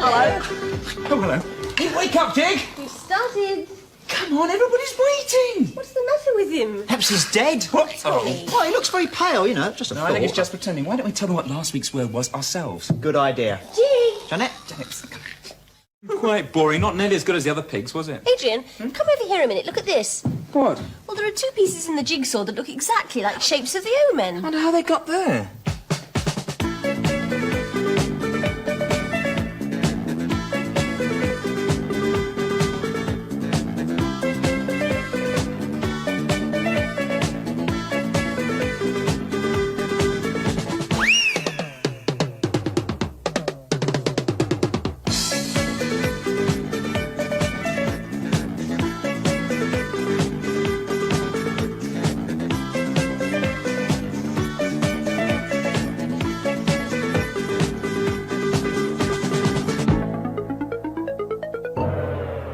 Hello. Oh, hello. Hey, wake up, Jig. We've started. Come on, everybody's waiting. What's the matter with him? Perhaps he's dead. What? Oh. Well, he looks very pale, you know, just a No, thought. I think it's just pretending. Why don't we tell them what last week's word was ourselves? Good idea. Jig. Janet? Quite boring. Not nearly as good as the other pigs, was it? Adrian, come over here a minute. Look at this. What? Well, there are two pieces in the jigsaw that look exactly like shapes of the omen. I wonder how they got there.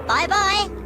Bye-bye.